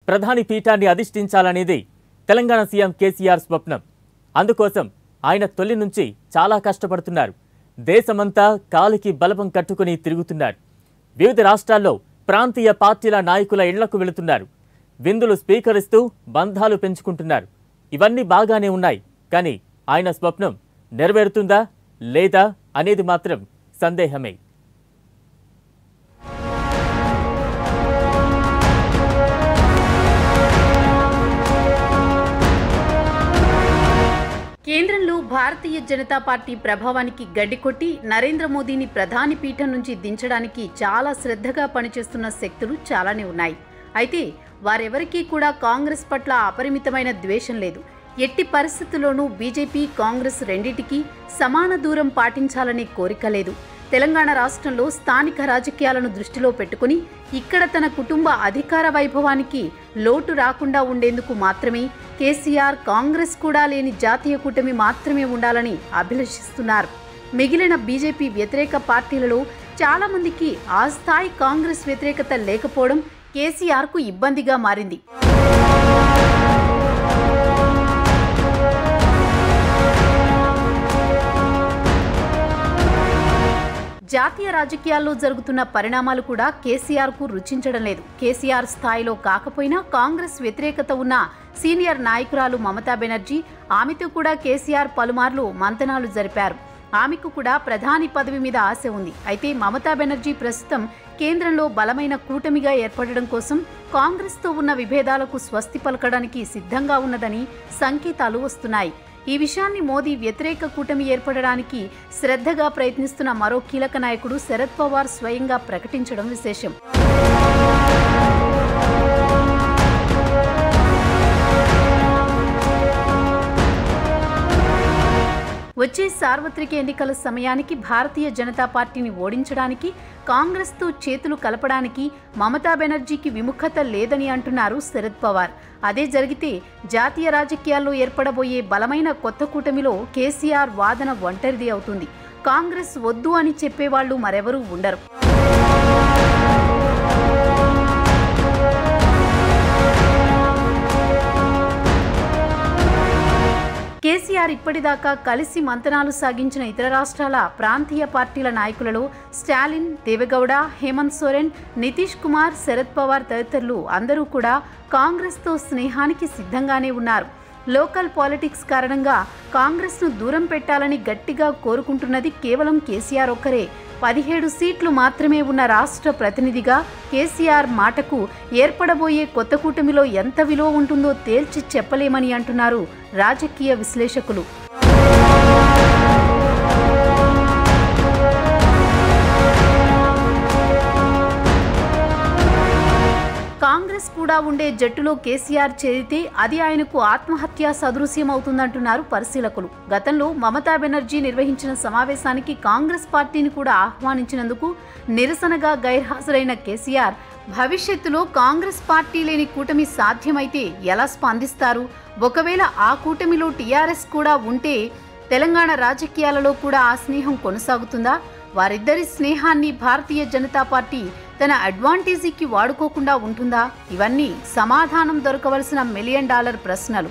ప్రధాని పీఠాన్ని అధిష్ఠించాలనేది తెలంగాణ సీఎం కేసీఆర్ స్వప్నం. అందుకోసం ఆయన తొలి నుంచి చాలా కష్టపడుతున్నారు. దేశమంతా కాలికి బలపం కట్టుకుని తిరుగుతున్నారు. వివిధ రాష్ట్రాల్లో ప్రాంతీయ పార్టీల నాయకుల ఇళ్లకు వెళుతున్నారు. విందులు స్వీకరిస్తూ బంధాలు పెంచుకుంటున్నారు. ఇవన్నీ బాగానే ఉన్నాయి. కానీ ఆయన స్వప్నం నెరవేరుతుందా లేదా అనేది మాత్రం సందేహమే. కేంద్రంలో భారతీయ జనతా పార్టీ ప్రభావానికి గడ్డికొట్టి నరేంద్ర మోదీని ప్రధాని పీఠం నుంచి దించడానికి చాలా శ్రద్ధగా పనిచేస్తున్న శక్తులు చాలానే ఉన్నాయి. అయితే వారెవరికీ కూడా కాంగ్రెస్ పట్ల అపరిమితమైన ద్వేషం లేదు. ఎట్టి పరిస్థితుల్లోనూ బీజేపీ, కాంగ్రెస్ రెండింటికి సమాన దూరం పాటించాలనే కోరిక లేదు. తెలంగాణ రాష్ట్రంలో స్థానిక రాజకీయాలను దృష్టిలో పెట్టుకుని ఇక్కడ తన కుటుంబ అధికార వైభవానికి లోటు రాకుండా ఉండేందుకు మాత్రమే కేసీఆర్ కాంగ్రెస్ కూడా లేని జాతీయ కూటమి మాత్రమే ఉండాలని అభిలషిస్తున్నారు. మిగిలిన బీజేపీ వ్యతిరేక పార్టీలలో చాలా మందికి ఆ స్థాయి కాంగ్రెస్ వ్యతిరేకత లేకపోవడం కేసీఆర్కు ఇబ్బందిగా మారింది. జాతీయ రాజకీయాల్లో జరుగుతున్న పరిణామాలు కూడా కేసీఆర్కు రుచించడం లేదు. కేసీఆర్ స్థాయిలో కాకపోయినా కాంగ్రెస్ వ్యతిరేకత ఉన్న సీనియర్ నాయకురాలు మమతా బెనర్జీ, ఆమెతో కూడా కేసీఆర్ పలుమార్లు మంతనాలు జరిపారు. ఆమెకు కూడా ప్రధాని పదవి మీద ఆశ ఉంది. అయితే మమతా బెనర్జీ ప్రస్తుతం కేంద్రంలో బలమైన కూటమిగా ఏర్పడడం కోసం కాంగ్రెస్తో ఉన్న విభేదాలకు స్వస్తి పలకడానికి సిద్ధంగా ఉన్నదని సంకేతాలు వస్తున్నాయి. ఈ విషయాన్ని మోదీ వ్యతిరేక కూటమి ఏర్పడడానికి శ్రద్ధగా ప్రయత్నిస్తున్న మరో కీలక నాయకుడు శరద్ పవార్ స్వయంగా ప్రకటించడం విశేషం. వచ్చే సార్వత్రిక ఎన్నికల సమయానికి భారతీయ జనతా పార్టీని ఓడించడానికి కాంగ్రెస్తో చేతులు కలపడానికి మమతా బెనర్జీకి విముఖత లేదని అంటున్నారు శరద్ పవార్. అదే జరిగితే జాతీయ రాజకీయాల్లో ఏర్పడబోయే బలమైన కొత్త కూటమిలో కేసీఆర్ వాదన ఒంటరిది అవుతుంది. కాంగ్రెస్ వద్దు అని చెప్పేవాళ్లు మరెవరూ ఉండరు. కేసీఆర్ ఇప్పటిదాకా కలిసి మంతనాలు సాగించిన ఇతర రాష్ట్రాల ప్రాంతీయ పార్టీల నాయకులలో స్టాలిన్, దేవెగౌడ, హేమంత్ సోరెన్, నితీష్ కుమార్, శరద్ పవార్ తదితరులు అందరూ కూడా కాంగ్రెస్తో స్నేహానికి సిద్ధంగానే ఉన్నారు. లోకల్ పాలిటిక్స్ కారణంగా కాంగ్రెస్ను దూరం పెట్టాలని గట్టిగా కోరుకుంటున్నది కేవలం కేసీఆర్ ఒక్కరే. 17 సీట్లు మాత్రమే ఉన్న రాష్ట్ర ప్రతినిధిగా కేసీఆర్ మాటకు ఏర్పడబోయే కొత్త కూటమిలో ఎంత విలువ ఉంటుందో తేల్చి చెప్పలేమని అంటున్నారు రాజకీయ విశ్లేషకులు. కాంగ్రెస్ కూడా ఉండే జట్టులో కేసీఆర్ చేరితే అది ఆయనకు ఆత్మహత్యా సదృశ్యం అవుతుందంటున్నారు పరిశీలకులు. గతంలో మమతా బెనర్జీ నిర్వహించిన సమావేశానికి కాంగ్రెస్ పార్టీని కూడా ఆహ్వానించినందుకు నిరసనగా గైర్హాజరైన కేసీఆర్ భవిష్యత్తులో కాంగ్రెస్ పార్టీ లేని కూటమి సాధ్యమైతే ఎలా స్పందిస్తారు? ఒకవేళ ఆ కూటమిలో టీఆర్ఎస్ కూడా ఉంటే తెలంగాణ రాజకీయాలలో కూడా ఆ స్నేహం కొనసాగుతుందా? వారిద్దరి స్నేహాన్ని భారతీయ జనతా పార్టీ తన అడ్వాంటేజీకి వాడుకోకుండా ఉంటుందా? ఇవన్నీ సమాధానం దొరకవలసిన $1 మిలియన్ ప్రశ్నలు.